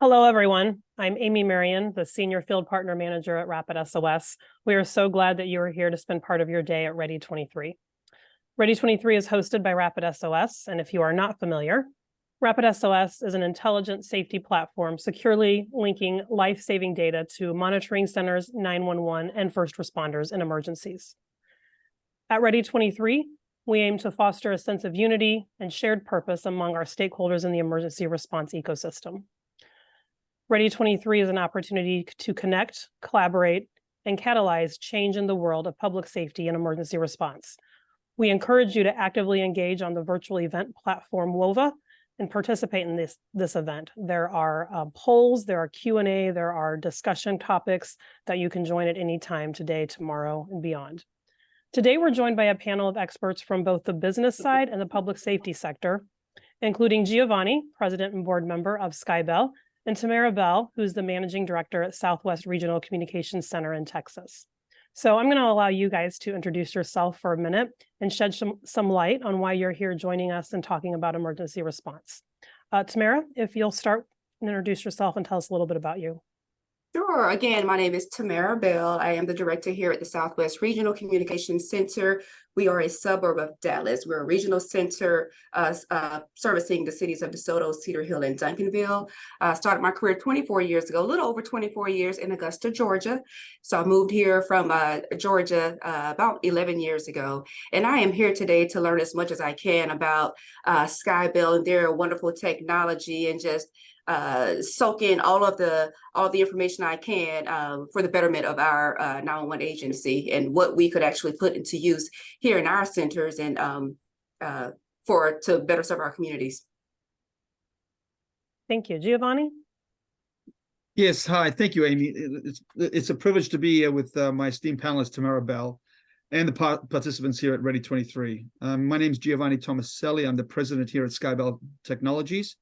Hello, everyone. I'm Amy Marion, the Senior Field Partner Manager at RapidSOS. We are so glad that you are here to spend part of your day at Ready23. Ready23 is hosted by RapidSOS, and if you are not familiar, RapidSOS is an intelligent safety platform securely linking life-saving data to monitoring centers, 911, and first responders in emergencies. At Ready23, we aim to foster a sense of unity and shared purpose among our stakeholders in the emergency response ecosystem. Ready23 is an opportunity to connect, collaborate, and catalyze change in the world of public safety and emergency response. We encourage you to actively engage on the virtual event platform WOVA and participate in this event. There are polls, there are Q&A, there are discussion topics that you can join at any time today, tomorrow, and beyond. Today, we're joined by a panel of experts from both the business side and the public safety sector, including Giovanni, President and Board Member of SkyBell, and Tamara, who's the Managing Director at Southwest Regional Communications Center in Texas. So I'm going to allow you guys to introduce yourself for a minute and shed some light on why you're here joining us and talking about emergency response. Tamara, if you'll start and introduce yourself and tell us a little bit about you. Sure. Again, my name is Tamara Bell. I am the director here at the Southwest Regional Communications Center. We are a suburb of Dallas. We're a regional center servicing the cities of DeSoto, Cedar Hill, and Duncanville. I started my career 24 years ago, a little over 24 years in Augusta, Georgia. So I moved here from Georgia about 11 years ago. And I am here today to learn as much as I can about SkyBell and their wonderful technology and just soak in all the information I can for the betterment of our 911 agency and what we could actually put into use here in our centers and to better serve our communities. Thank you. Giovanni? Yes, hi. Thank you, Amy. It's a privilege to be here with my esteemed panelist, Tamara Bell, and the participants here at Ready23. My name is Giovanni Tomaselli. I'm the president here at SkyBell Technologies.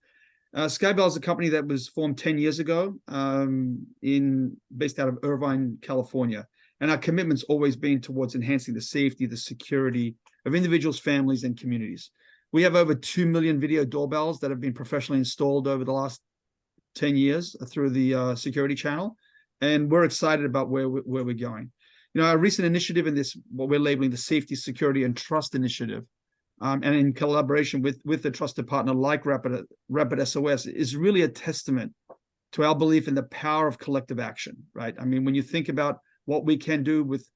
SkyBell is a company that was formed 10 years ago, based out of Irvine, California. And our commitment's always been towards enhancing the safety, the security of individuals, families, and communities. We have over 2 million video doorbells that have been professionally installed over the last 10 years through the security channel. And we're excited about where we're going. You know, our recent initiative in this, what we're labeling the Safety, Security, and Trust Initiative, and in collaboration with a trusted partner like RapidSOS, is really a testament to our belief in the power of collective action, right? I mean, when you think about what we can do with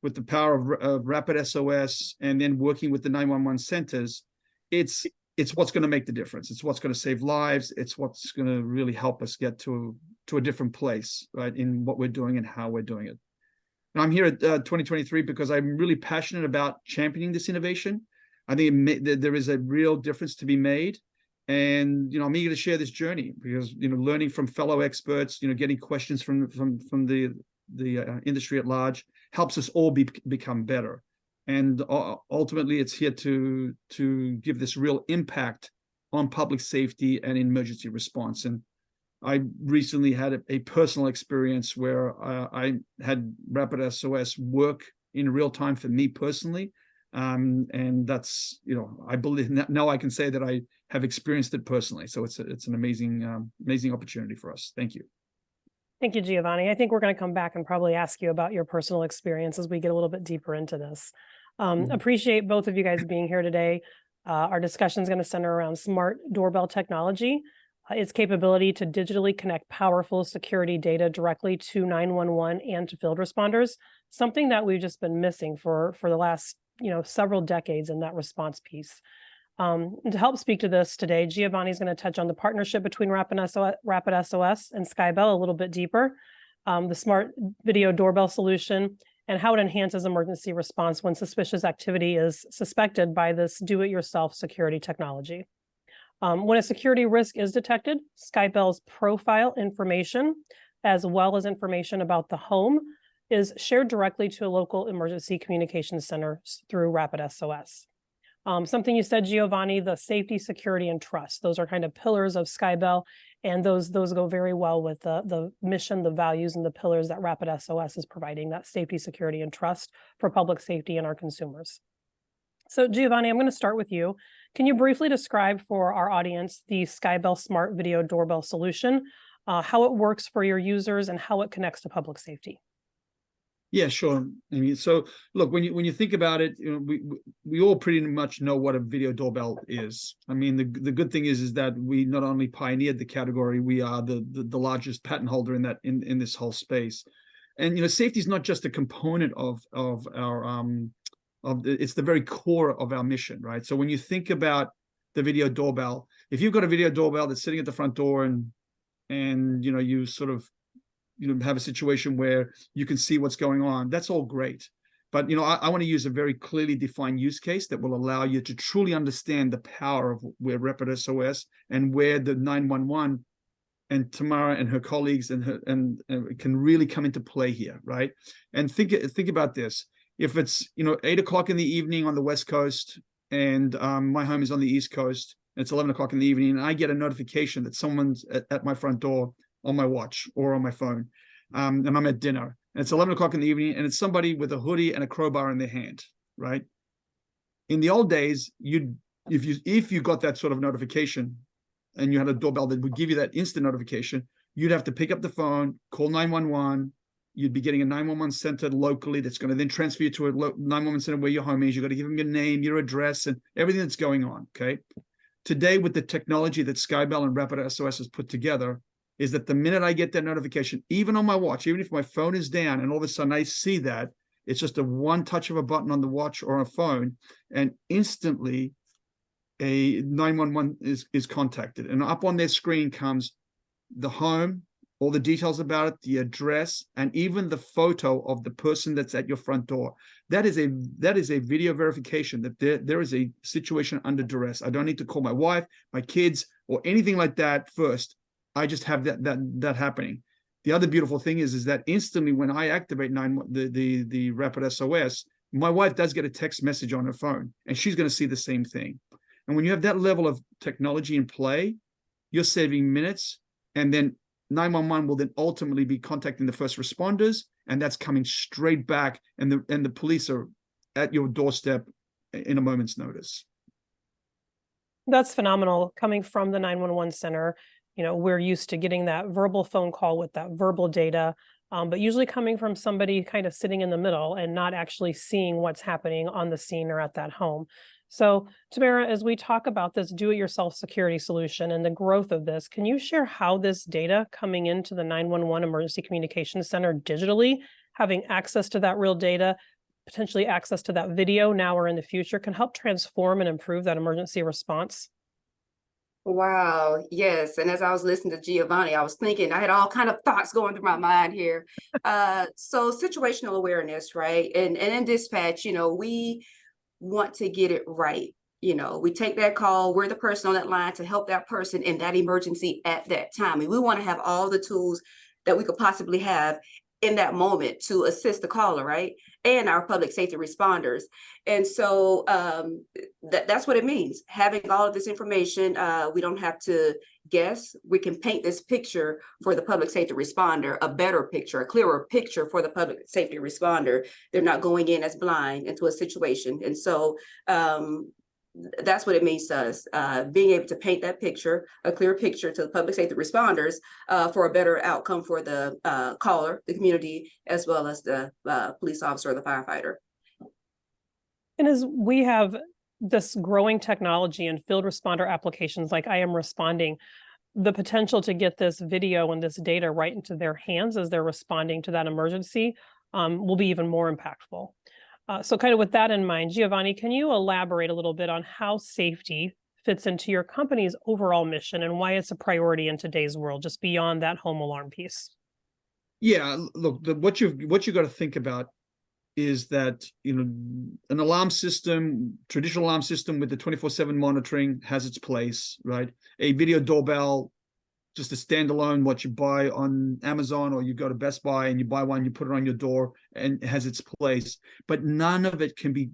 the power of RapidSOS and then working with the 911 centers, it's what's going to make the difference. It's what's going to save lives. It's what's going to really help us get to a different place, right, in what we're doing and how we're doing it. And I'm here at 2023 because I'm really passionate about championing this innovation. I think there is a real difference to be made. And, you know, I'm eager to share this journey because, you know, learning from fellow experts, you know, getting questions from the industry at large helps us all become better. And ultimately, it's here to give this real impact on public safety and emergency response. And I recently had a personal experience where I had RapidSOS work in real time for me personally. And that's, you know, I believe now I can say that I have experienced it personally. So it's an amazing opportunity for us. Thank you. Thank you, Giovanni. I think we're going to come back and probably ask you about your personal experience as we get a little bit deeper into this. Appreciate both of you guys being here today. Our discussion is going to center around smart doorbell technology, its capability to digitally connect powerful security data directly to 911 and to field responders, something that we've just been missing for the last several decades in that response piece. And to help speak to this today, Giovanni is going to touch on the partnership between RapidSOS and SkyBell a little bit deeper, the smart video doorbell solution, and how it enhances emergency response when suspicious activity is suspected by this do-it-yourself security technology. When a security risk is detected, SkyBell's profile information, as well as information about the home, is shared directly to a local emergency communications center through RapidSOS. Something you said, Giovanni, the safety, security, and trust. Those are kind of pillars of SkyBell, and those go very well with the mission, the values, and the pillars that RapidSOS is providing, that safety, security, and trust for public safety and our consumers. So Giovanni, I'm going to start with you. Can you briefly describe for our audience the SkyBell Smart Video Doorbell solution, how it works for your users, and how it connects to public safety. Yeah, sure. I mean, so look, when you think about it, we all pretty much know what a video doorbell is. I mean, the good thing is that we not only pioneered the category, we are the largest patent holder in this whole space. And safety is not just a component of our it's the very core of our mission, right? So when you think about the video doorbell, if you've got a video doorbell that's sitting at the front door and you sort of have a situation where you can see what's going on, that's all great. But I want to use a very clearly defined use case that will allow you to truly understand the power of where RapidSOS and where the 911 and Tamara and her colleagues and can really come into play here, right? And think about this. If it's 8 o'clock in the evening on the West Coast and my home is on the East Coast, and it's 11 o'clock in the evening, and I get a notification that someone's at my front door on my watch or on my phone, and I'm at dinner, and it's 11 o'clock in the evening, and it's somebody with a hoodie and a crowbar in their hand, right? In the old days, if you got that sort of notification and you had a doorbell that would give you that instant notification, you'd have to pick up the phone, call 911. You'd be getting a 911 center locally that's going to then transfer you to a 911 center where your home is. You've got to give them your name, your address, and everything that's going on, okay? Today, with the technology that SkyBell and RapidSOS has put together, is that the minute I get that notification, even on my watch, even if my phone is down and all of a sudden I see that, it's just a one touch of a button on the watch or a phone, and instantly a 911 is contacted. And up on their screen comes the home, all the details about it, the address, and even the photo of the person that's at your front door. That is a video verification that there is a situation under duress. I don't need to call my wife, my kids, or anything like that first. I just have that happening. The other beautiful thing is that instantly when I activate the RapidSOS, my wife does get a text message on her phone, and she's going to see the same thing. And when you have that level of technology in play, you're saving minutes, and then 911 will then ultimately be contacting the first responders, and that's coming straight back, and the police are at your doorstep in a moment's notice. That's phenomenal. Coming from the 911 center, we're used to getting that verbal phone call with that verbal data, but usually coming from somebody kind of sitting in the middle and not actually seeing what's happening on the scene or at that home. So, Tamara, as we talk about this do-it-yourself security solution and the growth of this, can you share how this data coming into the 911 Emergency Communications Center digitally, having access to that real data, potentially access to that video now or in the future, can help transform and improve that emergency response? Wow, yes. And as I was listening to Giovanni, I was thinking, I had all kind of thoughts going through my mind here. So situational awareness, right? And in dispatch, we want to get it right. We take that call, we're the person on that line to help that person in that emergency at that time. And we want to have all the tools that we could possibly have in that moment to assist the caller, right? And our public safety responders. And so that's what it means. Having all of this information, we don't have to guess. We can paint this picture for the public safety responder, a better picture, a clearer picture for the public safety responder. They're not going in as blind into a situation. And so that's what it means to us, being able to paint that picture, a clear picture to the public safety responders for a better outcome for the caller, the community, as well as the police officer or the firefighter. And as we have this growing technology and field responder applications like I Am Responding, the potential to get this video and this data right into their hands as they're responding to that emergency will be even more impactful. So kind of with that in mind, Giovanni, can you elaborate a little bit on how safety fits into your company's overall mission and why it's a priority in today's world, just beyond that home alarm piece? Yeah, look, what you've got to think about is that an alarm system, traditional alarm system with the 24/7 monitoring has its place, right? A video doorbell, just a standalone, what you buy on Amazon or you go to Best Buy and you buy one, you put it on your door, and it has its place. But none of it can be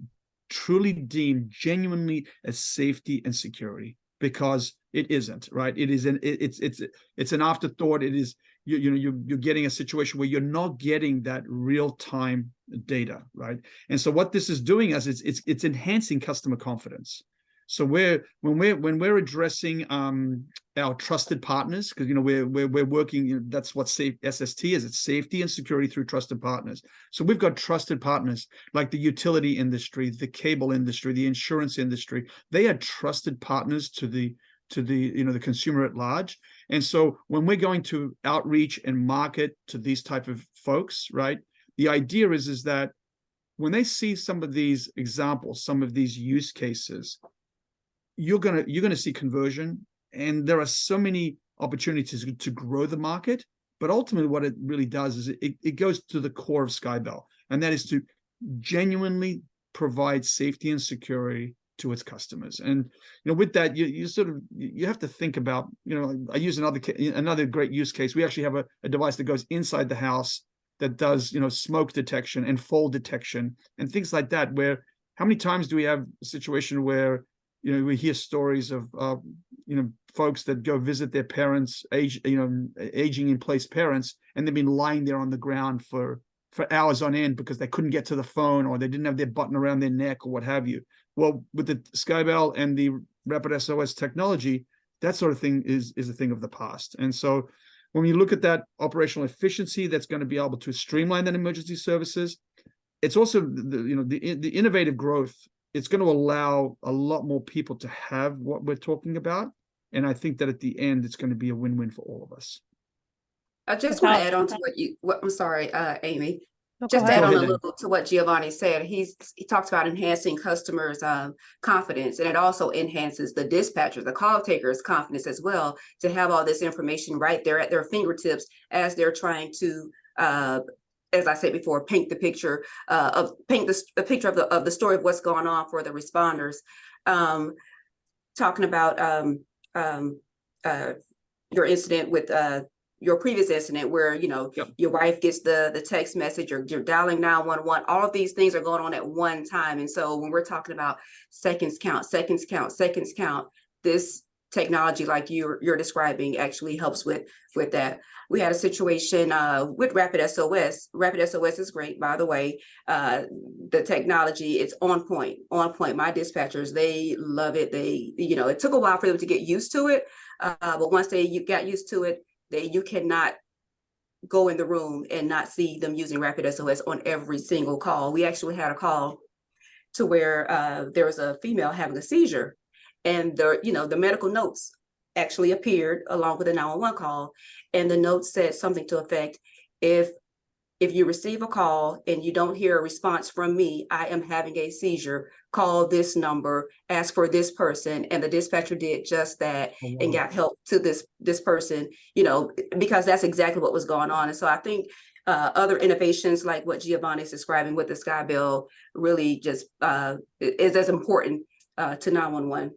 truly deemed genuinely as safety and security, because it isn't, right? It's an afterthought. It is you're getting a situation where you're not getting that real-time data, right? And so what this is doing is it's enhancing customer confidence. So when we're addressing our trusted partners, because we're working, that's what SST is. It's safety and security through trusted partners. So we've got trusted partners like the utility industry, the cable industry, the insurance industry. They are trusted partners to the the consumer at large. And so when we're going to outreach and market to these type of folks, right, the idea is that when they see some of these examples, some of these use cases, you're gonna see conversion, and there are so many opportunities to grow the market. But ultimately, what it really does is it goes to the core of SkyBell, and that is to genuinely provide safety and security to its customers. And with that, you have to think about, I use another great use case. We actually have a device that goes inside the house that does smoke detection and fall detection and things like that. Where how many times do we have a situation where we hear stories of folks that go visit their parents, aging in place parents, and they've been lying there on the ground for hours on end because they couldn't get to the phone, or they didn't have their button around their neck, or what have you. Well, with the SkyBell and the RapidSOS technology, that sort of thing is a thing of the past. And so when you look at that operational efficiency, that's going to be able to streamline that emergency services. It's also the innovative growth. It's going to allow a lot more people to have what we're talking about. And I think that at the end, it's going to be a win-win for all of us. I just want to add on to I'm sorry, Amy. Just to add on a little to what Giovanni said. He talks about enhancing customers' confidence, and it also enhances the dispatchers, the call takers' confidence as well, to have all this information right there at their fingertips as they're trying to, as I said before, paint the picture of the story of what's going on for the responders. Talking about your incident with your previous incident where your wife gets the text message, or you're dialing 911. All of these things are going on at one time. And so when we're talking about seconds count, this technology like you're describing actually helps with that. We had a situation with RapidSOS. RapidSOS is great, by the way. The technology, it's on point. My dispatchers, they love it. It took a while for them to get used to it, but once you got used to it, you cannot go in the room and not see them using RapidSOS on every single call. We actually had a call to where there was a female having a seizure, and the medical notes actually appeared along with a 911 call, and the notes said something to effect, if you receive a call and you don't hear a response from me, I am having a seizure. Call this number, ask for this person. And the dispatcher did just that and got help to this person, because that's exactly what was going on. And so I think other innovations like what Giovanni is describing with the SkyBell really just is as important to 911.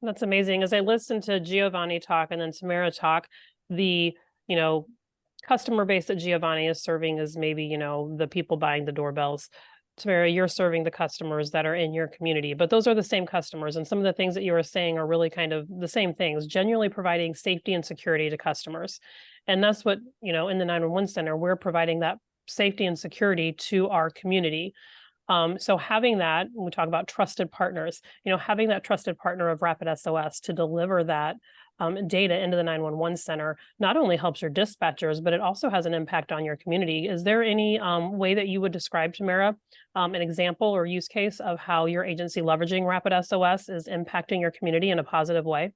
That's amazing. As I listened to Giovanni talk and then Tamara talk, the customer base that Giovanni is serving is maybe, the people buying the doorbells. Tamara, you're serving the customers that are in your community, but those are the same customers. And some of the things that you were saying are really kind of the same things, genuinely providing safety and security to customers. And that's what, in the 911 center, we're providing that safety and security to our community. So having that, when we talk about trusted partners, having that trusted partner of RapidSOS to deliver that data into the 911 center not only helps your dispatchers, but it also has an impact on your community. Is there any way that you would describe, Tamara, an example or use case of how your agency leveraging RapidSOS is impacting your community in a positive way?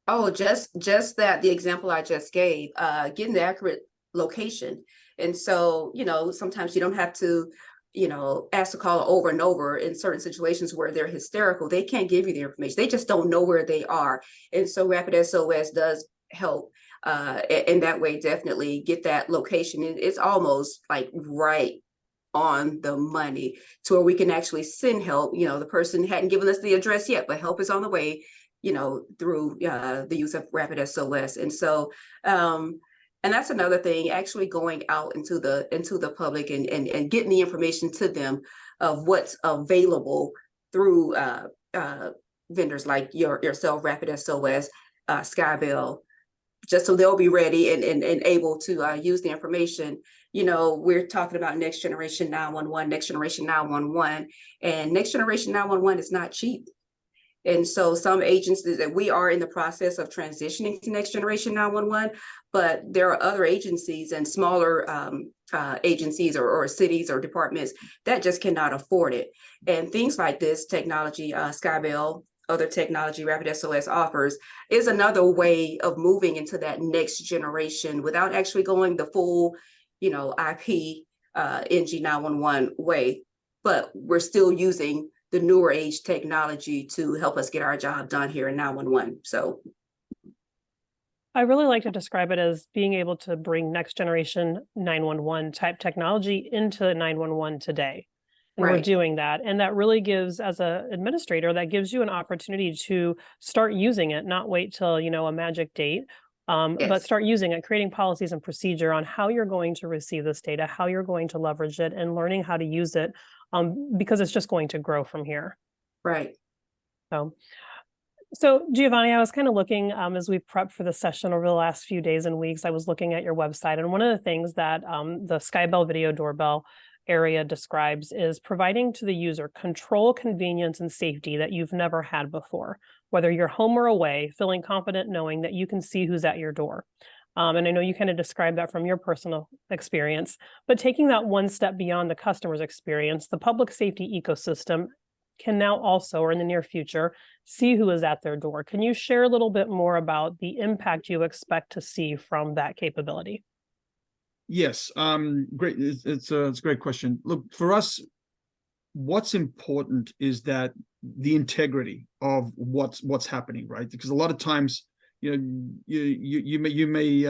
Oh, just that, the example I just gave, getting the accurate location. And so, sometimes you don't have to ask the caller over and over in certain situations where they're hysterical. They can't give you the information. They just don't know where they are. And so RapidSOS does help in that way, definitely get that location. It's almost like right on the money to where we can actually send help. The person hadn't given us the address yet, but help is on the way, through the use of RapidSOS. And so, and that's another thing, actually going out into the public and getting the information to them of what's available through vendors like yourself, RapidSOS, SkyBell, just so they'll be ready and able to use the information. You know, we're talking about next generation 911, next generation 911, and next generation 911 is not cheap. And so some agencies that we are in the process of transitioning to next generation 911, but there are other agencies and smaller agencies or cities or departments that just cannot afford it. And things like this technology, SkyBell, other technology RapidSOS offers, is another way of moving into that next generation without actually going the full, you know, IP NG911 way. But we're still using the newer age technology to help us get our job done here in 911. So I really like to describe it as being able to bring next generation 911 type technology into 911 today. And we're doing that. And that really gives, as an administrator, that gives you an opportunity to start using it, not wait till, you know, a magic date, but start using it, creating policies and procedure on how you're going to receive this data, how you're going to leverage it, and learning how to use it, because it's just going to grow from here. Right. So Giovanni, I was kind of looking as we prepped for the session over the last few days and weeks, I was looking at your website, and one of the things that the SkyBell video doorbell area describes is providing to the user control, convenience, and safety that you've never had before, whether you're home or away, feeling confident knowing that you can see who's at your door. And I know you kind of described that from your personal experience, but taking that one step beyond the customer's experience, the public safety ecosystem can now also, or in the near future, see who is at their door. Can you share a little bit more about the impact you expect to see from that capability? Yes, great. It's a great question. Look, for us, what's important is that the integrity of what's happening, right? Because a lot of times, you know, you may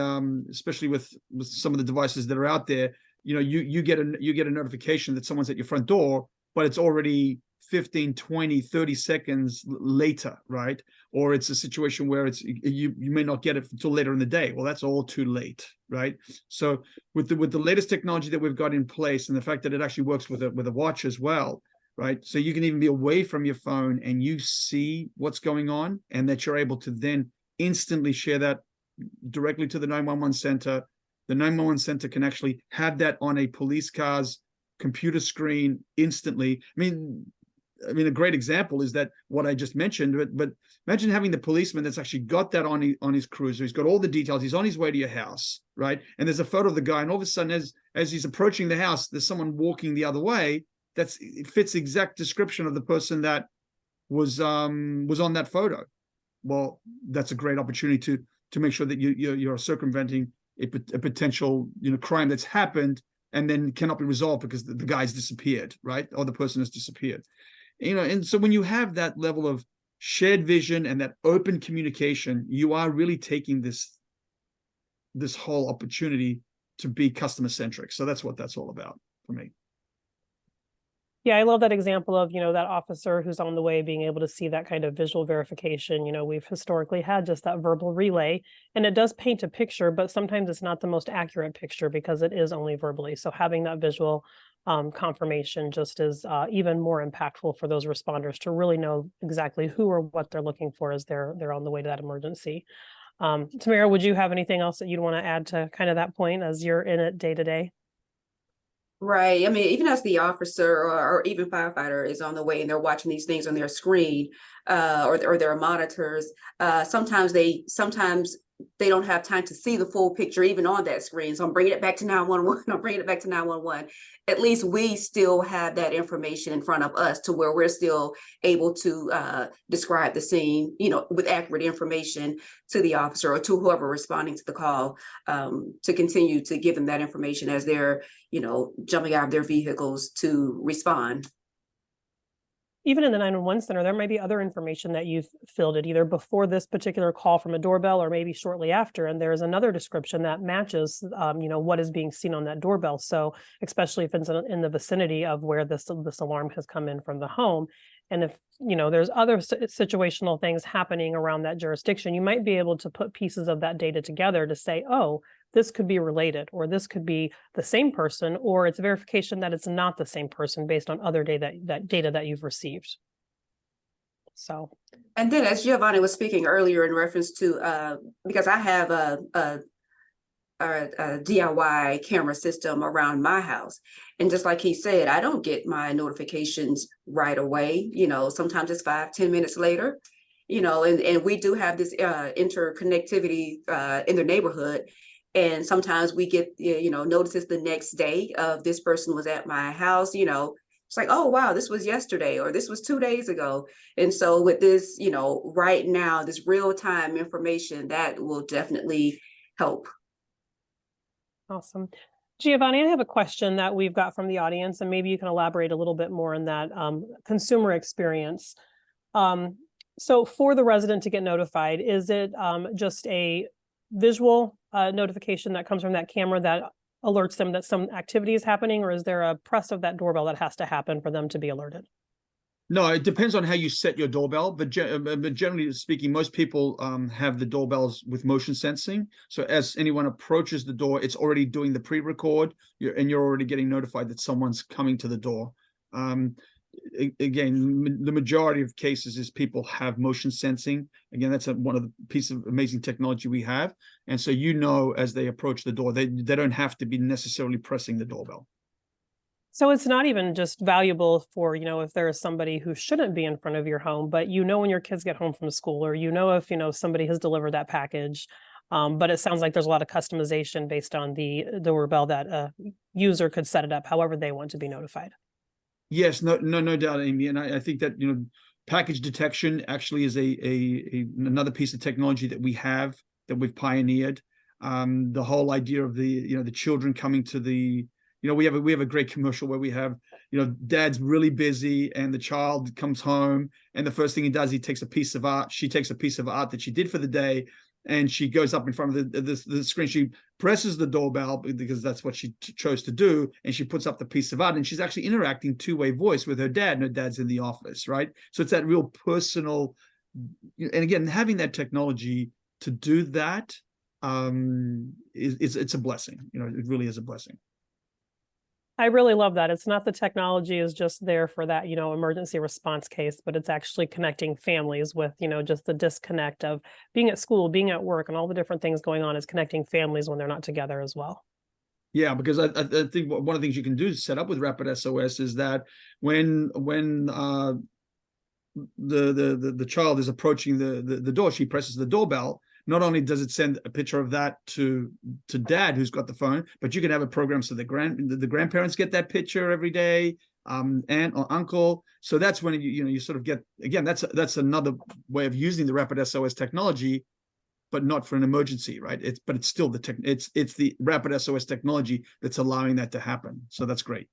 especially with some of the devices that are out there, you know, you get a notification that someone's at your front door, but it's already 15, 20, 30 seconds later, right? Or it's a situation where it's you may not get it until later in the day. Well, that's all too late, right? So with the latest technology that we've got in place, and the fact that it actually works with a watch as well, right? So you can even be away from your phone and you see what's going on, and that you're able to then instantly share that directly to the 911 center. The 911 center can actually have that on a police car's computer screen instantly. I mean, a great example is that what I just mentioned, but imagine having the policeman that's actually got that on his cruiser. He's got all the details. He's on his way to your house, right? And there's a photo of the guy, and all of a sudden, as he's approaching the house, there's someone walking the other way. It fits the exact description of the person that was on that photo. Well, that's a great opportunity to make sure that you're circumventing a potential, you know, crime that's happened and then cannot be resolved because the guy's disappeared, right? Or the person has disappeared. You know, and so when you have that level of shared vision and that open communication, you are really taking this whole opportunity to be customer centric. So that's what that's all about for me. Yeah, I love that example of, you know, that officer who's on the way being able to see that kind of visual verification. You know, we've historically had just that verbal relay, and it does paint a picture, but sometimes it's not the most accurate picture because it is only verbally. So having that visual confirmation just is even more impactful for those responders to really know exactly who or what they're looking for as they're on the way to that emergency. Tamara, would you have anything else that you'd want to add to kind of that point as you're in it day to day? Right. I mean, even as the officer or even firefighter is on the way and they're watching these things on their screen or their monitors, sometimes they don't have time to see the full picture even on that screen. So I'm bringing it back to 911. I'm bringing it back to 911. At least we still have that information in front of us to where we're still able to describe the scene, you know, with accurate information to the officer or to whoever responding to the call, to continue to give them that information as they're, you know, jumping out of their vehicles to respond. Even in the 911 center, there might be other information that you've filled it either before this particular call from a doorbell or maybe shortly after. And there's another description that matches, you know, what is being seen on that doorbell. So especially if it's in the vicinity of where this alarm has come in from the home. And if, you know, there's other situational things happening around that jurisdiction, you might be able to put pieces of that data together to say, oh, this could be related, or this could be the same person, or it's verification that it's not the same person based on other data that you've received. So, And then as Giovanni was speaking earlier in reference to, because I have a DIY camera system around my house. And just like he said, I don't get my notifications right away. You know, sometimes it's 5-10 minutes later, you know, and we do have this interconnectivity in the neighborhood. And sometimes we get, you know, notices the next day of this person was at my house, you know, it's like, oh, wow, this was yesterday, or this was 2 days ago. And so with this, you know, right now, this real time information, that will definitely help. awesome. Giovanni, I have a question that we've got from the audience, and maybe you can elaborate a little bit more on that consumer experience. So for the resident to get notified, is it just a visual notification that comes from that camera that alerts them that some activity is happening, or is there a press of that doorbell that has to happen for them to be alerted? No, it depends on how you set your doorbell, but generally speaking, most people have the doorbells with motion sensing. So as anyone approaches the door, it's already doing the pre-record, and you're already getting notified that someone's coming to the door. Again, the majority of cases is people have motion sensing. Again, that's one of the pieces of amazing technology we have. And so, you know, as they approach the door, they don't have to be necessarily pressing the doorbell. So it's not even just valuable for, you know, if there is somebody who shouldn't be in front of your home, but you know when your kids get home from school, or you know if, you know, somebody has delivered that package. But it sounds like there's a lot of customization based on the doorbell that a user could set it up however they want to be notified. Yes, no doubt, Amy. And I think that, you know, package detection actually is another piece of technology that we have, that we've pioneered. The whole idea of the, you know, the children coming to the, you know, we have a great commercial where we have, you know, dad's really busy and the child comes home, and the first thing he does, he takes a piece of art. She takes a piece of art that she did for the day, and she goes up in front of the screen. She presses the doorbell because that's what she chose to do, and she puts up the piece of art, and she's actually interacting two-way voice with her dad, and her dad's in the office, right? So it's that real personal, and again, having that technology to do that it's a blessing. You know, it really is a blessing. I really love that. It's not the technology is just there for that, you know, emergency response case, but it's actually connecting families with, you know, just the disconnect of being at school, being at work, and all the different things going on is connecting families when they're not together as well. Yeah, because I think one of the things you can do to set up with RapidSOS is that when the child is approaching the door, she presses the doorbell. Not only does it send a picture of that to dad who's got the phone, but you can have a program so the grandparents get that picture every day, aunt or uncle. So that's when you sort of get, again, that's another way of using the RapidSOS technology, but not for an emergency, right? It's still it's the RapidSOS technology that's allowing that to happen. So that's great.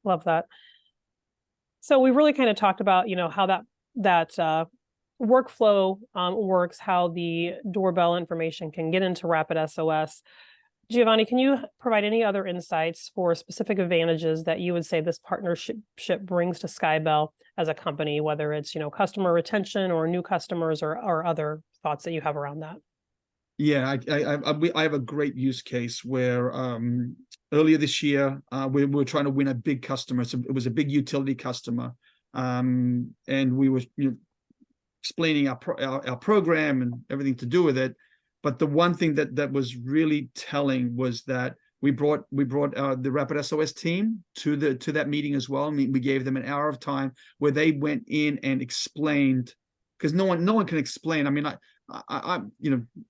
Love that. So we really kind of talked about, you know, how that workflow works, how the doorbell information can get into RapidSOS. Giovanni, can you provide any other insights for specific advantages that you would say this partnership brings to SkyBell as a company, whether it's, you know, customer retention or new customers or other thoughts that you have around that? Yeah, I have a great use case where earlier this year we were trying to win a big customer. So it was a big utility customer, and we were, you know, explaining our program and everything to do with it. But the one thing that was really telling was that we brought the RapidSOS team to that meeting as well. I mean, we gave them an hour of time where they went in and explained, because no one can explain. I mean,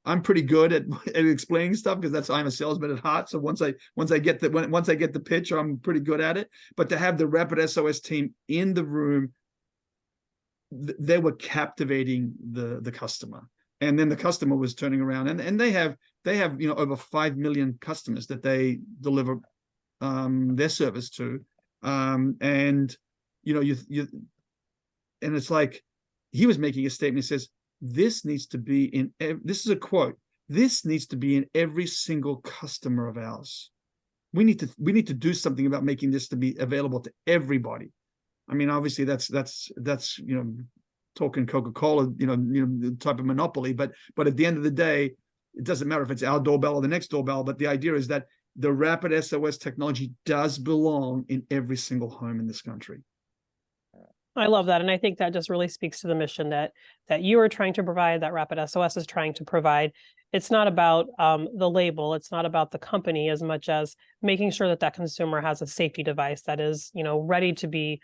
I'm pretty good at explaining stuff because I'm a salesman at heart. So once I get the pitch, I'm pretty good at it. But to have the RapidSOS team in the room, they were captivating the customer, and then the customer was turning around, and they have you know, over 5 million customers that they deliver their service to, and you know, and it's like he was making a statement. He says, this needs to be in, this is a quote, this needs to be in every single customer of ours. We need to do something about making this to be available to everybody. I mean, obviously that's you know, talking Coca-Cola, you know, type of monopoly, but at the end of the day, it doesn't matter if it's our doorbell or the next doorbell. But the idea is that the RapidSOS technology does belong in every single home in this country. I love that. And I think that just really speaks to the mission that you are trying to provide, that RapidSOS is trying to provide. It's not about the label. It's not about the company as much as making sure that that consumer has a safety device that is, ready to be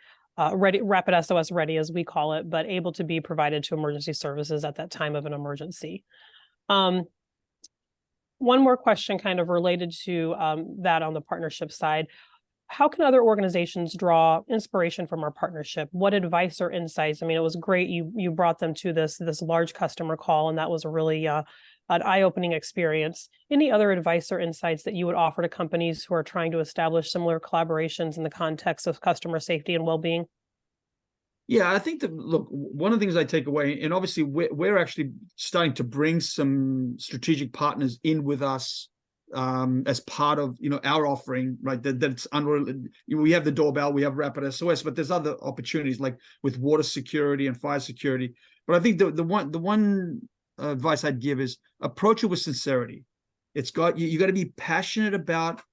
ready, RapidSOS ready, as we call it, but able to be provided to emergency services at that time of an emergency. One more question kind of related to that on the partnership side. How can other organizations draw inspiration from our partnership? What advice or insights? I mean, it was great you brought them to this large customer call, and that was a really an eye-opening experience. Any other advice or insights that you would offer to companies who are trying to establish similar collaborations in the context of customer safety and well-being? Yeah, I think that, look, one of the things I take away, and obviously we're actually starting to bring some strategic partners in with us as part of our offering, right? That's we have the doorbell, we have RapidSOS, but there's other opportunities like with water security and fire security. But I think the one advice I'd give is approach it with sincerity. It's got you got to be passionate about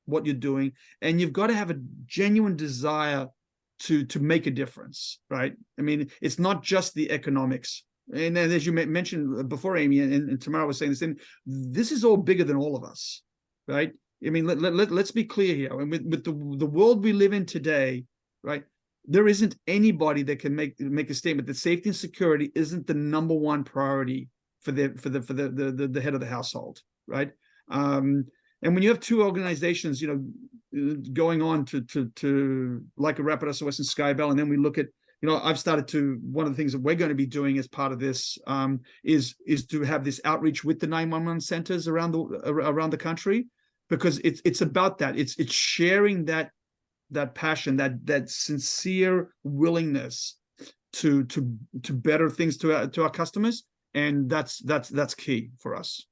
what you're doing, and you've got to have a genuine desire to make a difference, right? I mean, it's not just the economics. And then, as you mentioned before, Amy, and Tamara was saying the same, this is all bigger than all of us, right? I mean, let's be clear here. And with the world we live in today, right, there isn't anybody that can make a statement that safety and security isn't the number one priority for the head of the household, right? And when you have two organizations, going on to like a RapidSOS and SkyBell, and then we look at, I've started to, one of the things that we're going to be doing as part of this is to have this outreach with the 911 centers around the country, because it's about that. It's sharing that passion, that sincere willingness to better things to our customers, and that's key for us.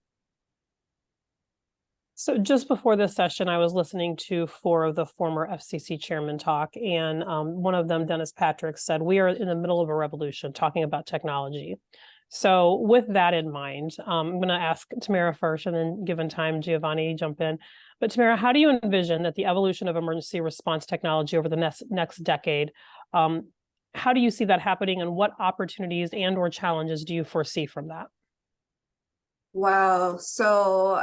So just before this session, I was listening to 4 of the former FCC chairmen talk, and one of them, Dennis Patrick, said, "We are in the middle of a revolution," talking about technology. So with that in mind, I'm going to ask Tamara first, and then, given time, Giovanni, jump in. But Tamara, how do you envision that the evolution of emergency response technology over the next decade, how do you see that happening, and what opportunities and or challenges do you foresee from that? Wow. So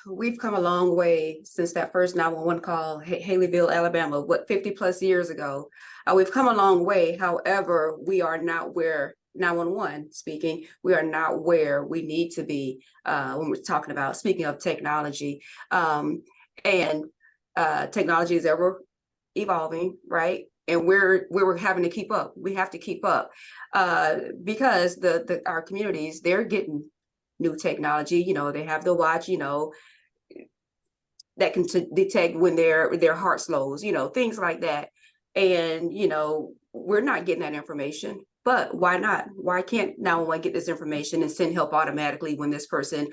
we've come a long way since that first 911 call, Haleyville, Alabama, 50 plus years ago. We've come a long way. However, we are not where 911 speaking, we are not where we need to be when we're talking about, speaking of technology. And technology is ever evolving, right? And we're having to keep up. We have to keep up because our communities, they're getting new technology. They have the watch, that can detect when their heart slows, things like that. And, we're not getting that information, but why not? Why can't 911 get this information and send help automatically when this person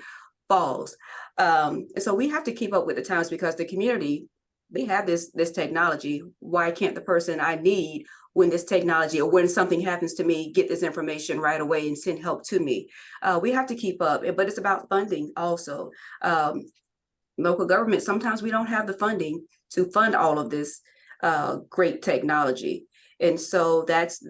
falls? And so we have to keep up with the times, because the community, they have this technology. Why can't the person I need when this technology, or when something happens to me, get this information right away and send help to me? We have to keep up, but it's about funding also. Local government, sometimes we don't have the funding to fund all of this great technology. And so that's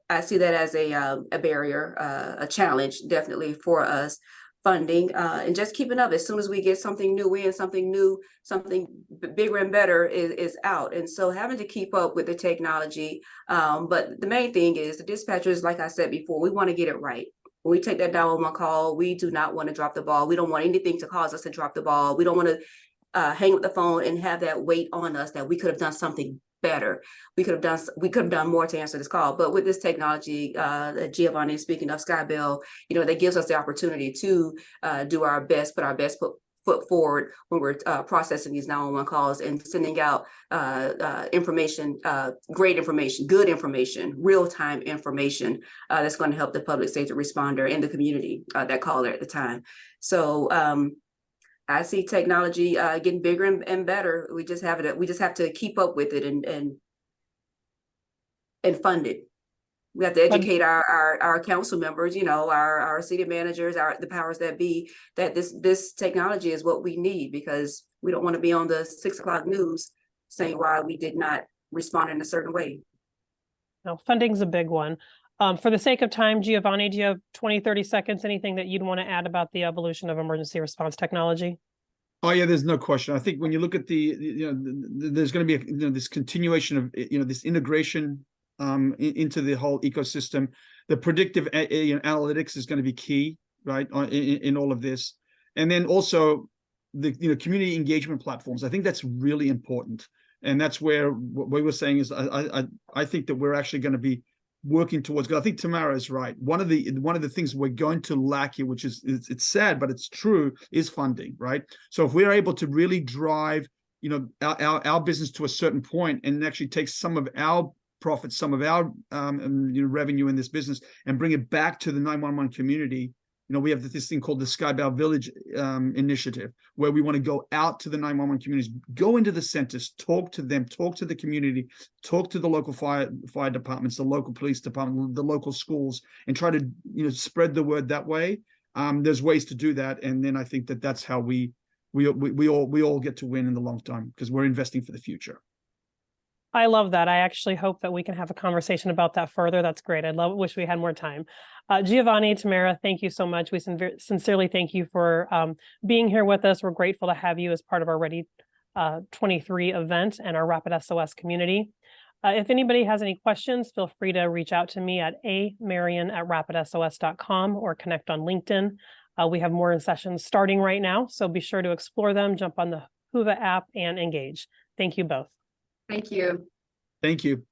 I see that as a barrier, a challenge, definitely, for us. Funding and just keeping up. As soon as we get something new in, something bigger and better is out. And so having to keep up with the technology. But the main thing is the dispatchers, like I said before, we want to get it right. When we take that 911 call, we do not want to drop the ball. We don't want anything to cause us to drop the ball. We don't want to hang up the phone and have that weight on us that we could have done something better. We could have done more to answer this call. But with this technology that Giovanni is speaking of, SkyBell, that gives us the opportunity to do our best, put our best foot forward when we're processing these 911 calls and sending out information, great information, good information, real-time information that's going to help the public safety responder in the community, that caller at the time. So I see technology getting bigger and better. We just have to keep up with it and fund it. We have to educate our council members, our city managers, the powers that be, that this technology is what we need, because we don't want to be on the 6 o'clock news saying why we did not respond in a certain way. Now, funding's a big one. For the sake of time, Giovanni, do you have 20, 30 seconds? Anything that you'd want to add about the evolution of emergency response technology? Oh yeah, there's no question. I think when you look at there's going to be this continuation of this integration into the whole ecosystem. The predictive analytics is going to be key, right, in all of this, and then also the community engagement platforms. I think that's really important, and that's where what we were saying is I think that we're actually going to be working towards. I think Tamara is right. One of the things we're going to lack here, which is it's sad, but it's true, is funding, right? So if we're able to really drive, our business to a certain point and actually take some of our profits, some of our revenue in this business and bring it back to the 911 community. We have this thing called the SkyBell Village initiative, where we want to go out to the 911 communities, go into the centers, talk to them, talk to the community, talk to the local fire departments, the local police department, the local schools, and try to spread the word that way. There's ways to do that, and then I think that's how we all get to win in the long term, because we're investing for the future. I love that. I actually hope that we can have a conversation about that further. That's great. Wish we had more time. Giovanni, Tamara, thank you so much. We sincerely thank you for being here with us. We're grateful to have you as part of our Ready23 event and our RapidSOS community. If anybody has any questions, feel free to reach out to me at marion@rapidsos.com or connect on LinkedIn. We have more sessions starting right now, so be sure to explore them, jump on the Whova app, and engage. Thank you both. Thank you. Thank you.